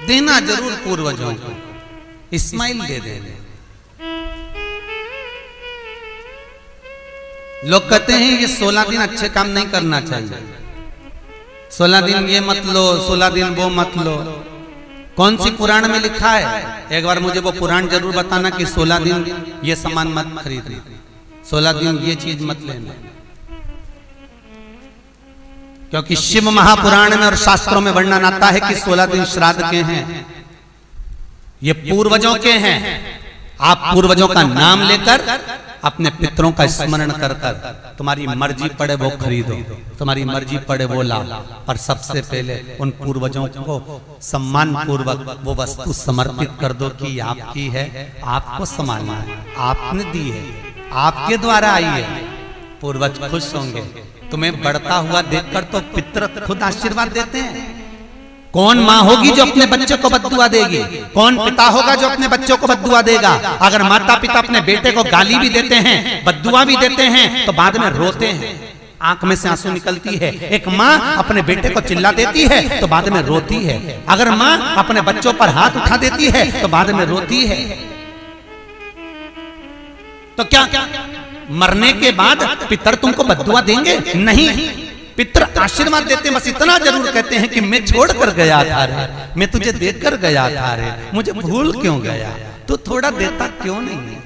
देना जरूर पूर्वजों को, इस्माइल दे देना। लोग कहते हैं ये 16 दिन अच्छे काम नहीं करना चाहिए, 16 दिन ये मत लो, 16 दिन वो मत लो। कौन सी पुराण में लिखा है? एक बार मुझे वो पुराण जरूर बताना कि 16 दिन ये सामान मत खरीदना, 16 दिन ये चीज मत लेना। क्योंकि शिव महापुराण में और शास्त्रों में वर्णन आता है कि 16 दिन श्राद्ध के हैं, ये पूर्वजों के हैं। आप पूर्वजों का नाम लेकर अपने पितरों का स्मरण कर कर तुम्हारी मर्जी पड़े वो खरीदो, तुम्हारी मर्जी पड़े वो लाओ, पर सबसे पहले उन पूर्वजों को सम्मान पूर्वक वो वस्तु समर्पित कर दो कि आपकी है, आपको संभालना है, आपने दी है, आपके द्वारा आई है। पूर्वज खुश होंगे। तुम्हें बढ़ता हुआ देखकर तो पितर खुद आशीर्वाद देते हैं। कौन माँ होगी जो अपने बच्चे को बद्दुआ देगी? कौन पिता होगा जो अपने बच्चों को बद्दुआ देगा? अगर माता पिता अपने बेटे को गाली भी देते हैं, बद्दुआ भी देते हैं, तो बाद में रोते हैं, आंख में से आंसू निकलती है। एक माँ अपने बेटे को चिल्ला देती है तो बाद में रोती है। अगर माँ अपने बच्चों पर हाथ उठा देती है तो बाद में रोती है। तो क्या मरने के बाद पितर तुमको बद्दुआ देंगे? नहीं, पितर आशीर्वाद देते हैं। बस इतना जरूर कहते हैं कि मैं छोड़ कर गया था रे, मैं तुझे देकर गया था रे, मुझे भूल क्यों गया? तू थोड़ा देता क्यों नहीं है?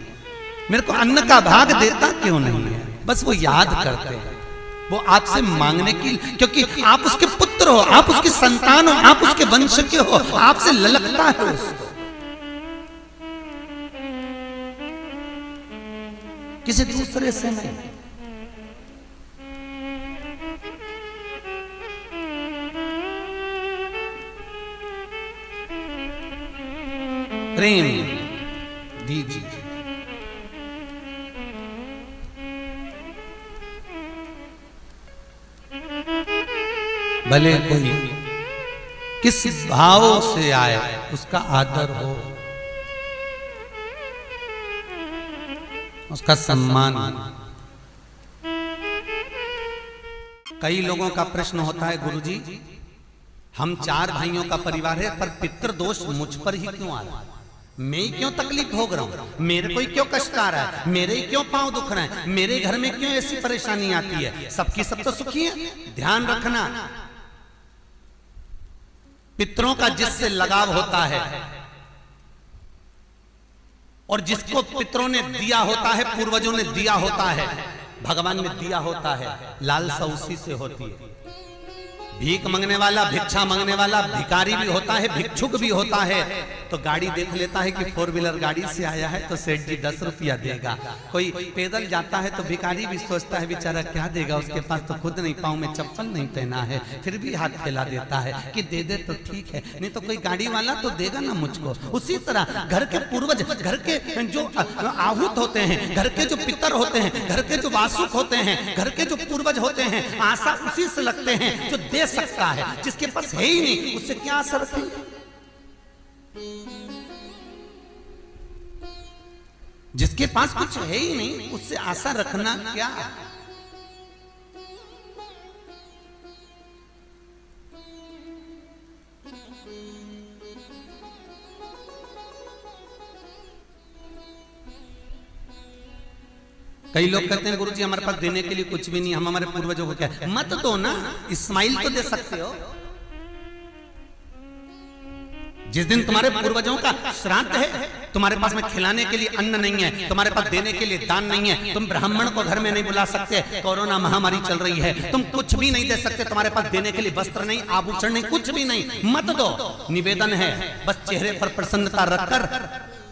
मेरे को अन्न का भाग देता क्यों नहीं है? बस वो याद करते हैं, वो आपसे मांगने की, क्योंकि आप उसके पुत्र हो, आप उसकी संतान हो, आप उसके वंश के हो, आपसे ललकता है उसको, किसी दूसरे से नहीं। प्रेम दीजिए। भले कोई किस भाव से आए उसका आदर हो, उसका सम्मान। कई लोगों का प्रश्न होता है, गुरुजी हम 4 भाइयों का परिवार है, पर पितृ दोष मुझ पर ही क्यों आ रहा है? मैं ही क्यों तकलीफ भोग रहा हूं? मेरे को ही क्यों कष्ट आ रहा है? मेरे ही क्यों पांव दुख रहे हैं? मेरे घर में क्यों ऐसी परेशानी आती है? सबकी सब तो सुखी है। ध्यान रखना, पितरों का जिससे लगाव होता है और जिसको पितरों ने दिया होता है, पूर्वजों ने दिया होता है, भगवान ने दिया होता है, लालसा उसी से होती है। भीख मांगने वाला, भिक्षा मांगने वाला भिखारी भी होता है, भिक्षुक भी होता है। तो गाड़ी देख लेता है कि 4 व्हीलर गाड़ी से आया है तो सेठ जी 10 रुपया देगा। कोई पैदल जाता है तो भिखारी भी सोचता है बेचारा क्या देगा, उसके पास तो खुद नहीं, पाँव में चप्पल नहीं पहना है, फिर भी हाथ फैला देता है कि दे दे तो ठीक है, नहीं तो कोई गाड़ी वाला तो देगा ना मुझको। उसी तरह घर के पूर्वज, घर के जो आहूत होते हैं, घर के जो पितर होते हैं, घर के जो वासुक होते हैं, घर के जो पूर्वज होते हैं, आशा उसी से लगते हैं जो दे सकता है। जिसके पास है ही नहीं उससे क्या आशा रखेंगे? जिसके पास कुछ है ही नहीं उससे आशा रखना क्या? कई लोग कहते हैं गुरुजी हमारे पास देने के लिए कुछ भी नहीं, हम हमारे पूर्वजों को क्या? मत दो ना, इस्माइल तो दे सकते हो। जिस दिन तुम्हारे पूर्वजों का श्राद्ध है, तुम्हारे पास में खिलाने के लिए अन्न नहीं है, तुम्हारे पास देने के लिए दान नहीं है, तुम ब्राह्मण को घर में नहीं बुला सकते, कोरोना महामारी चल रही है, तुम कुछ भी नहीं दे सकते, तुम्हारे पास देने के लिए वस्त्र नहीं, आभूषण नहीं, कुछ भी नहीं, मत दो। निवेदन है बस चेहरे पर प्रसन्नता रखकर,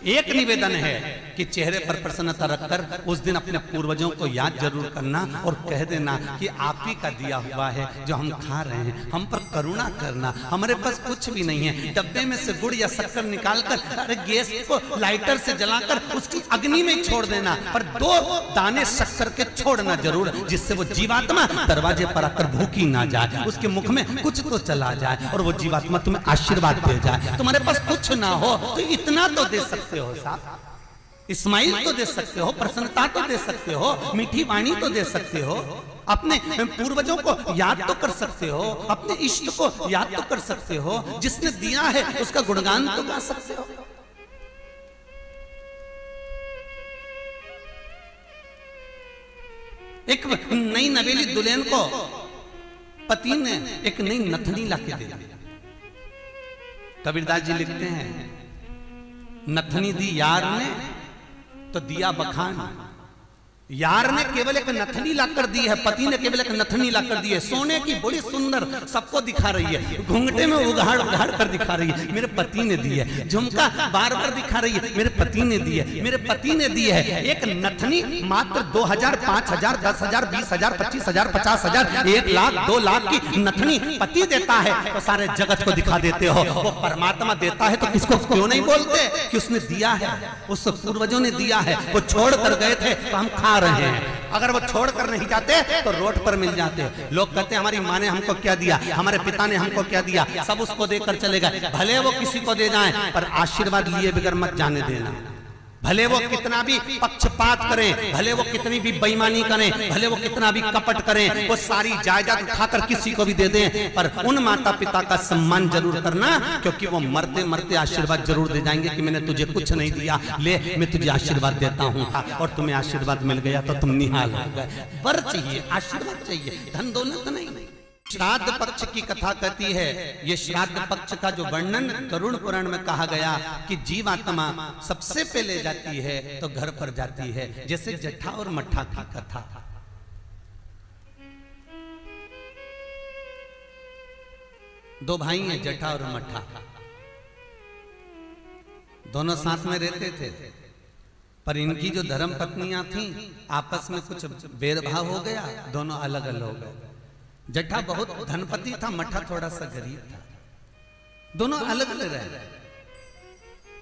एक निवेदन है कि चेहरे पर प्रसन्नता रखकर उस दिन अपने पूर्वजों को याद जरूर करना और कह देना कि आप ही का दिया हुआ है जो हम खा रहे हैं, हम पर करुणा करना, हमारे पास कुछ भी नहीं है। डब्बे में से गुड़ या शक्कर निकालकर अरे गैस को लाइटर से जलाकर उसकी अग्नि में छोड़ देना, पर 2 दाने शक्कर के छोड़ना जरूर, जिससे वो जीवात्मा दरवाजे पर आकर भूखी ना जाए, उसके मुख में कुछ तो चला जाए और वो जीवात्मा तुम्हें आशीर्वाद दे जाए। तुम्हारे पास कुछ ना हो तो इतना तो दे सकते हो साहब, इस्माइल तो दे सकते हो, प्रसन्नता तो दे सकते हो, मीठी वाणी तो दे सकते हो, अपने पूर्वजों को याद तो कर सकते हो, अपने इष्ट को याद तो कर सकते हो, जिसने दिया है उसका गुणगान तो गा सकते हो। एक नई नवेली दुल्हन को पति ने एक नई नथनी लाके दे दी। कबीरदास जी लिखते हैं, नथनी दी यार ने तो दिया बखान। यार ने केवल एक नथनी लाकर दी है, पति ने केवल एक नथनी लाकर दी है, सोने की बड़ी सुंदर, सबको दिखा रही है, घूंघटे में उघाड़ उघाड़ कर दिखा रही है, मेरे पति ने दी है। झुमका बार बार दिखा रही है, मेरे पति ने दी है, मेरे पति ने दी है। एक नथनी मात्र 2000, 5000, 10,000, 20,000, 25,000, 50,000, 1 लाख, 2 लाख की नथनी पति देता है तो सारे जगत को दिखा देते हो। वो परमात्मा देता है तो किसको क्यों नहीं बोलते कि उसने दिया है, उस पूर्वजों ने दिया है। वो छोड़ कर गए थे तो हम खा रहे हैं, अगर वो छोड़कर नहीं जाते तो रोड पर मिल जाते। लोग कहते हैं हमारी माँ ने हमको क्या दिया, हमारे पिता ने हमको क्या दिया, सब उसको देकर चले गए। भले वो किसी को दे जाएं पर आशीर्वाद लिए बगैर मत जाने देना। भले वो कितना भी पक्षपात करें, भले वो कितनी भी बेईमानी करें, भले वो कितना भी कपट करें, वो सारी जायदाद उठाकर किसी को भी दे दें, पर उन माता पिता का सम्मान जरूर करना, क्योंकि वो मरते मरते आशीर्वाद जरूर दे जाएंगे कि मैंने तुझे कुछ नहीं दिया, ले मैं तुझे आशीर्वाद देता हूँ। और तुम्हें आशीर्वाद मिल गया तो तुम निहाल हो गए। वर चाहिए, आशीर्वाद चाहिए, धन दौलत नहीं। श्राद्ध पक्ष की कथा कहती है, ये श्राद्ध पक्ष का जो वर्णन गरुड़ पुराण में कहा गया कि जीवात्मा सबसे पहले जाती है तो घर पर जाती है, जैसे जट्ठा और मट्ठा की कथा। दो भाई हैं, जट्ठा और मट्ठा, दोनों साथ में रहते थे, पर इनकी जो धर्म पत्नियां थीं आपस में कुछ भेदभाव हो गया, दोनों अलग अलग हो गए। जट्ठा बहुत धनपति था, मट्ठा थोड़ा सा गरीब था, दोनों अलग अलग रहे।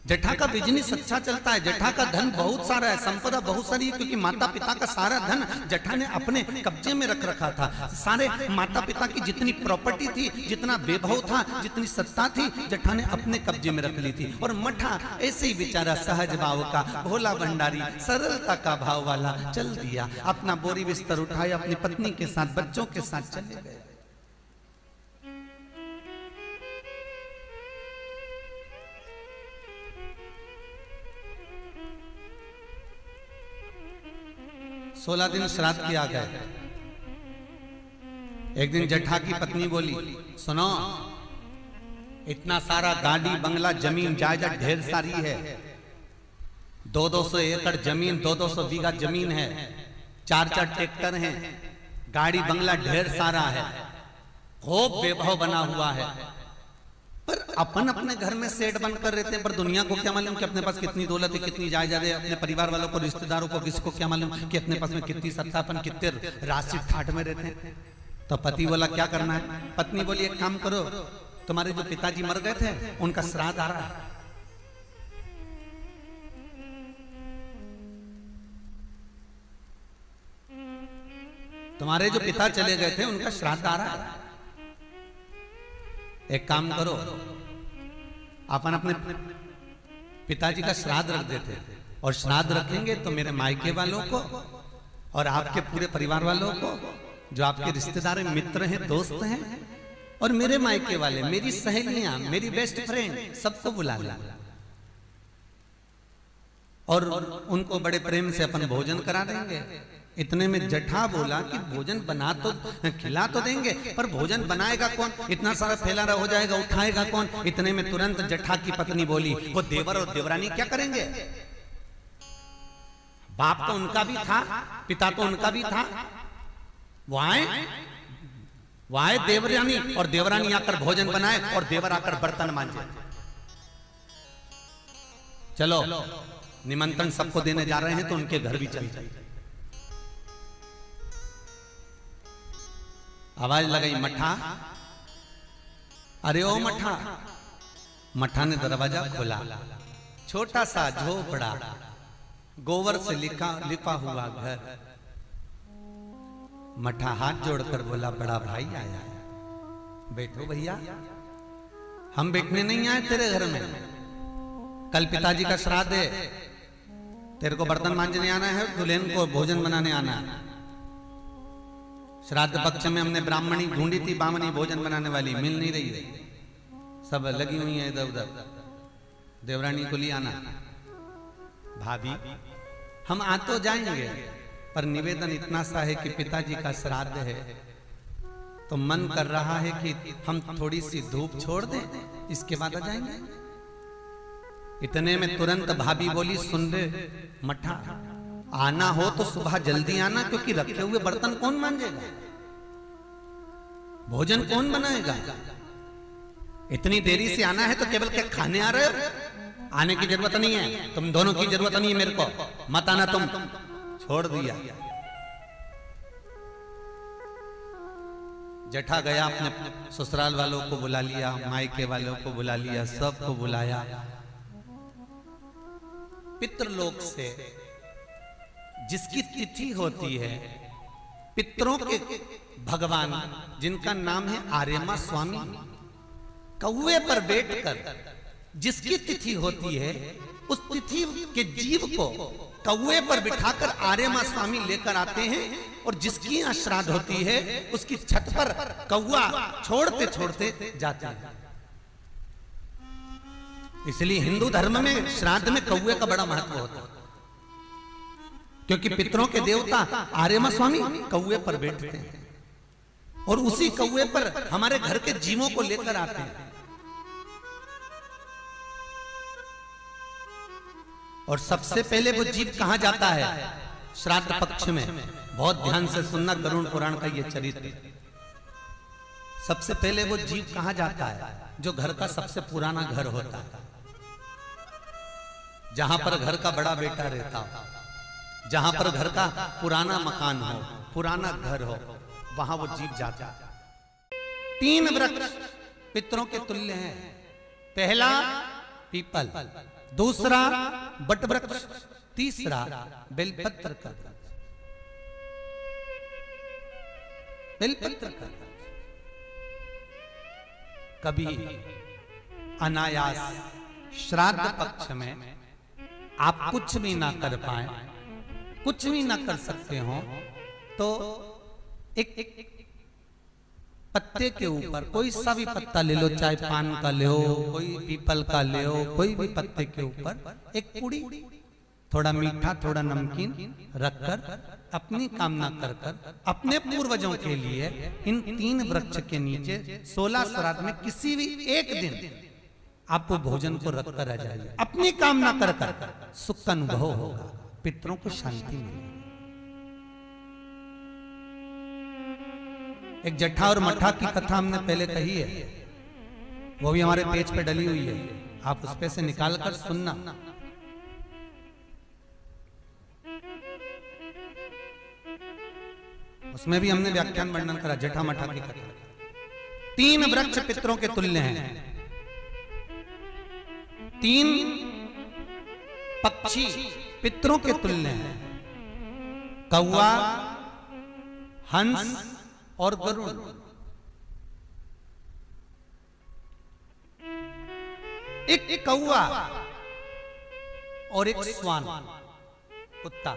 जट्ठा का बिजनेस अच्छा चलता है, जट्ठा का धन बहुत सारा है, संपदा बहुत सारी है, क्योंकि माता पिता का सारा धन जट्ठा ने अपने कब्जे में रख रखा था। सारे माता पिता की जितनी प्रॉपर्टी थी, जितना वैभव था, जितनी सत्ता थी, जट्ठा ने अपने कब्जे में रख ली थी। और मट्ठा ऐसे ही बेचारा सहज भाव का, भोला भंडारी, सरलता का भाव वाला चल दिया, अपना बोरी बिस्तर उठाया, अपनी पत्नी के साथ, बच्चों के साथ चले गए। सोलह दिन श्राद्ध किया गया। एक दिन जट्ठा की पत्नी बोली, सुनो, इतना सारा गाड़ी बंगला जमीन जायदाद ढेर सारी है, 200 एकड़ जमीन, 200 बीघा जमीन है, 4 ट्रैक्टर हैं, गाड़ी बंगला ढेर सारा है, खूब वैभव बना हुआ है, पर अपन अपने घर में सेठ बनकर रहते हैं, पर दुनिया को क्या मालूम कि अपने पास कितनी दौलत है, कितनी जायदाद है, अपने परिवार वालों को, रिश्तेदारों को, किसको क्या मालूम कि अपने पास में कितनी सत्ता, अपन कितने राशि ठाठ में रहते हैं। तो पति बोला क्या करना है, पत्नी बोली एक काम करो, तुम्हारे जो पिताजी मर गए थे उनका श्राद्ध आ रहा है, तुम्हारे जो पिता चले गए थे उनका श्राद्ध आ रहा है, एक काम करो, अपन अपने पिताजी का श्राद्ध रख देते, और श्राद्ध रखेंगे तो मेरे मायके वालों को और आपके पूरे परिवार वालों को, जो आपके रिश्तेदार हैं, मित्र हैं, दोस्त हैं, और मेरे मायके वाले, मेरी सहेलियां, मेरी बेस्ट फ्रेंड, सबको बुला ला, और उनको बड़े प्रेम से अपन भोजन करा देंगे। इतने में जट्ठा बोला कि भोजन बना तो खिला तो देंगे, पर भोजन बनाएगा कौन, इतना सारा फैला हो जाएगा, उठाएगा कौन। इतने में तुरंत जट्ठा की पत्नी बोली, वो देवर और देवरानी क्या करेंगे, बाप तो उनका भी था, पिता तो उनका भी था, वो आए देवरानी, और देवरानी आकर भोजन बनाए और देवर आकर बर्तन मांजे। चलो निमंत्रण सबको देने जा रहे हैं तो उनके घर भी चल जाए। आवाज लगाई, मट्ठा, अरे ओ मट्ठा। मट्ठा ने दरवाजा खोला, छोटा सा झोपड़ा, गोबर से लिपा हुआ घर। मट्ठा हाथ जोड़कर बोला, बड़ा भाई आया है, बैठो भैया, हम बैठने नहीं आए तेरे घर में, कल पिताजी का श्राद्ध है, तेरे को बर्तन मांजने आना है, दुल्हन को भोजन बनाने आना है, श्राद्ध पक्ष में हमने ब्राह्मणी ढूंढी थी, बामनी भोजन बनाने वाली मिल नहीं रही है, सब लगी हुई है इधर उधर। देवरानी को ले आना। भाभी हम आ तो जाएंगे, पर निवेदन इतना सा है कि पिताजी का श्राद्ध है, तो मन कर रहा है कि हम थोड़ी सी धूप छोड़ दें, इसके बाद आ जाएंगे। इतने में तुरंत भाभी बोली, सुन रे मठा, आना हो तो सुबह जल्दी आना, क्योंकि रखे हुए बर्तन कौन मांजेगा, भोजन कौन बनाएगा। इतनी देरी से आना है तो केवल क्या खाने आ रहे हो? आने की जरूरत नहीं है, तुम दोनों की जरूरत नहीं है मेरे को, मत आना तुम। छोड़ दिया। जेठा गया, अपने ससुराल वालों को बुला लिया, मायके वालों को बुला लिया, सबको बुलाया। पितृलोक से जिसकी तिथि होती है, पितरों के भगवान जिनका नाम है आर्यमा स्वामी, कौवे पर बैठकर जिसकी तिथि होती है, उस तिथि के जीव को कौवे पर बिठाकर आर्यमा स्वामी लेकर आते हैं, और जिसकी यहाँ श्राद्ध होती है उसकी छत पर कौवा छोड़ते छोड़ते जाते हैं। इसलिए हिंदू धर्म में श्राद्ध में कौवे का बड़ा महत्व होता है, क्योंकि पितरों के देवता आर्यमा स्वामी कौवे पर बैठते हैं, और उसी कौवे पर हमारे घर के जीवों को लेकर आते हैं। और सबसे पहले वो जीव कहां जाता है श्राद्ध पक्ष में? बहुत ध्यान से सुनना गरुड़ पुराण का ये चरित्र। सबसे पहले वो जीव कहां जाता है? जो घर का सबसे पुराना घर होता है, जहां पर घर का बड़ा बेटा रहता हो, जहां पर घर का पुराना मकान हो, पुराना घर हो, वहां वो जीव जाता है। 3 वृक्ष पितरों के तुल्य हैं। पहला पीपल, दूसरा बट वृक्ष, तीसरा बेलपत्र का वृक्ष। बेलपत्र का वृक्ष कभी अनायास श्राद्ध पक्ष में आप कुछ भी ना कर पाए, कुछ भी ना कर सकते हो, तो एक पत्ते के ऊपर कोई सा भी पत्ता ले लो, चाहे पान का ले हो, कोई पीपल का ले हो, कोई भी पत्ते के ऊपर एक पुड़ी, थोड़ा मीठा थोड़ा नमकीन रखकर अपनी कामना कर कर अपने पूर्वजों के लिए इन 3 वृक्ष के नीचे 16 श्राद्ध में किसी भी एक दिन आप वो भोजन को रखकर आ जाइए। अपनी कामना कर कर सुख का अनुभव होगा, पितरों को शांति मिलेगी। एक जट्ठा और मट्ठा की कथा हमने पहले कही है, वो भी हमारे पेज पे डली हुई है, आप उस पे से निकाल कर सुनना। उसमें भी हमने व्याख्यान वर्णन करा जट्ठा मट्ठा की कथा। 3 वृक्ष पितरों के तुल्य हैं, 3 पक्षी पितरों के तुल्य हैं, कौवा, हंस और गरुड़। एक कौवा और एक श्वान, कुत्ता,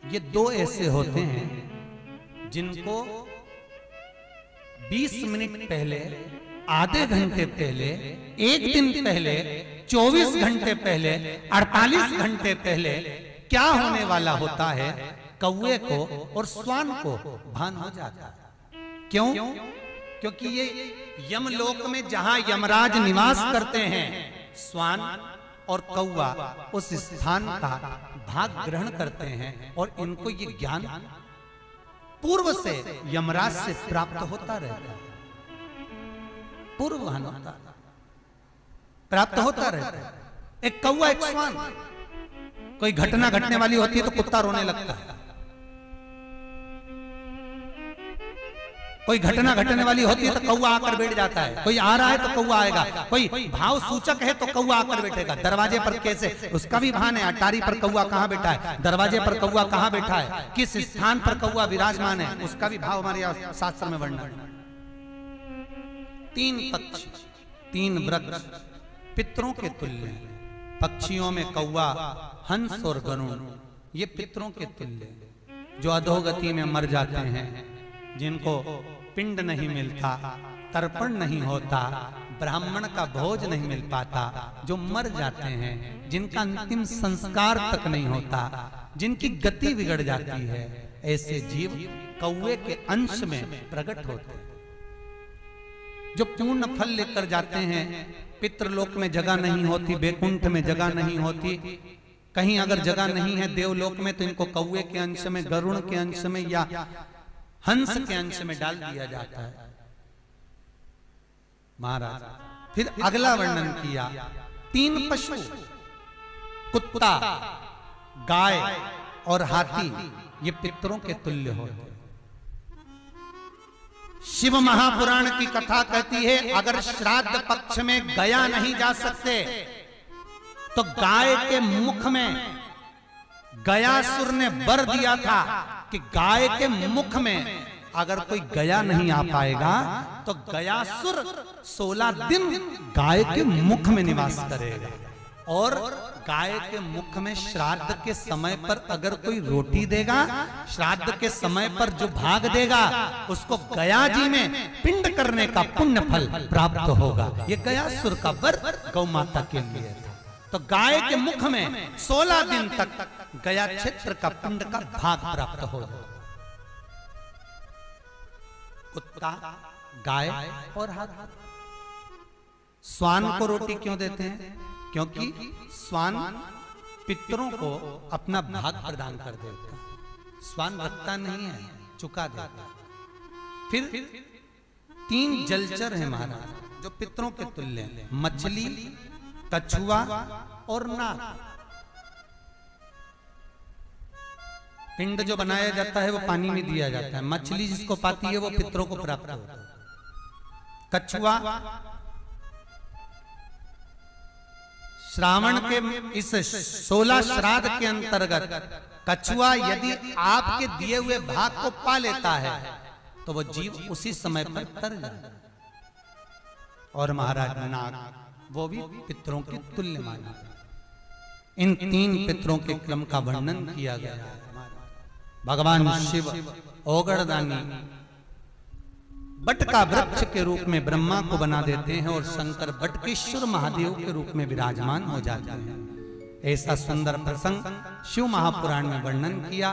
ये 2 ऐसे होते हैं जिनको 20 मिनट पहले, आधे घंटे पहले, 1 दिन पहले, 24 घंटे पहले, 48 घंटे पहले क्या होने वाला होता है, कौवे को और श्वान को भान हो जाता है। क्यों? क्योंकि ये यमलोक में जहां यमराज निवास करते हैं, श्वान और कौवा उस स्थान का भाग ग्रहण करते हैं, और इनको ये ज्ञान पूर्व से यमराज से प्राप्त होता रहता है, पूर्वभान होता है, प्राप्त होता रहता है। एक कौवा एक श्वान, कोई घटना घटने वाली होती है तो कुत्ता रोने लगता है, कोई घटना घटने वाली होती है तो कौवा आकर बैठ जाता है, कोई आ रहा है तो कौवा आएगा, कोई भाव सूचक है तो कौवा आकर बैठेगा। दरवाजे पर कैसे, उसका भी भान है, अटारी पर कौवा कहां बैठा है, दरवाजे पर कौवा कहां बैठा है, किस स्थान पर कौवा विराजमान है, उसका भी भाव हमारे शास्त्र में वर्णन है। 3 पक्षी, 3 वृक्ष पितरों के तुल्य हैं। पक्षियों में कौवा, हंस और गरुड़, ये पितरों के तुल्य। जो अधोगति में मर जाते हैं, जिनको पिंड नहीं मिलता, तर्पण नहीं होता, ब्राह्मण का भोज नहीं मिल पाता, जो मर जाते हैं, जिनका अंतिम संस्कार तक नहीं होता, जिनकी गति बिगड़ जाती है, ऐसे जीव कौवे के अंश में प्रकट होते हैं, जो पूर्ण फल लेकर जाते हैं। पितृलोक में जगह नहीं होती, बैकुंठ में जगह नहीं होती, कहीं अगर जगह नहीं है देवलोक में, तो इनको कौवे के अंश में, गरुड़ के अंश में या हंस के अंश में डाल दिया जाता है। महाराज फिर अगला वर्णन किया, 3 पशु, कुत्ता, गाय और हाथी, ये पितरों के तुल्य होते हैं। शिव महापुराण की कथा कहती है, अगर श्राद्ध पक्ष में गया नहीं जा सकते, तो गाय के मुख में गयासुर ने वर दिया था कि गाय के मुख में अगर कोई गया नहीं आ पाएगा, तो गयासुर 16 दिन गाय के मुख में निवास करेगा। और गाय के मुख में श्राद्ध के समय पर अगर कोई रोटी देगा, श्राद्ध के समय पर जो भाग देगा, उसको गया जी में पिंड करने का पुण्य फल प्राप्त होगा। ये गयासुर का वर गौ माता के लिए था। तो गाय के मुख में 16 दिन तक गया क्षेत्र का पिंड का भाग प्राप्त होगा। कुत्ता, गाय और हाथी। स्वान को रोटी क्यों देते हैं? क्योंकि स्वान पितरों को अपना भाग प्रदान कर देता है। स्वान रखता नहीं है, चुका देता। फिर 3 जलचर है महाराज, जो पितरों के तुल्य हैं, मछली, कछुआ और नाग। पिंड जो बनाया जाता है वो पानी में दिया जाता है। मछली जिसको पाती है वो पितरों को प्राप्त होता है। कछुआ श्रावण के इस 16 श्राद्ध के अंतर्गत कछुआ यदि आपके दिए हुए भाग को पा लेता है, तो वो जीव उसी समय पर तर जाए। और महाराज नाग, वो भी पितरों के तुल्य माना। इन 3 पितरों के क्रम का वर्णन किया गया है। भगवान शिव ओगड़दानी बट का वृक्ष के रूप में ब्रह्मा को बना देते हैं और शंकर बटकेश्वर महादेव के रूप में विराजमान हो जाते हैं। ऐसा सुंदर प्रसंग शिव महापुराण में वर्णन किया।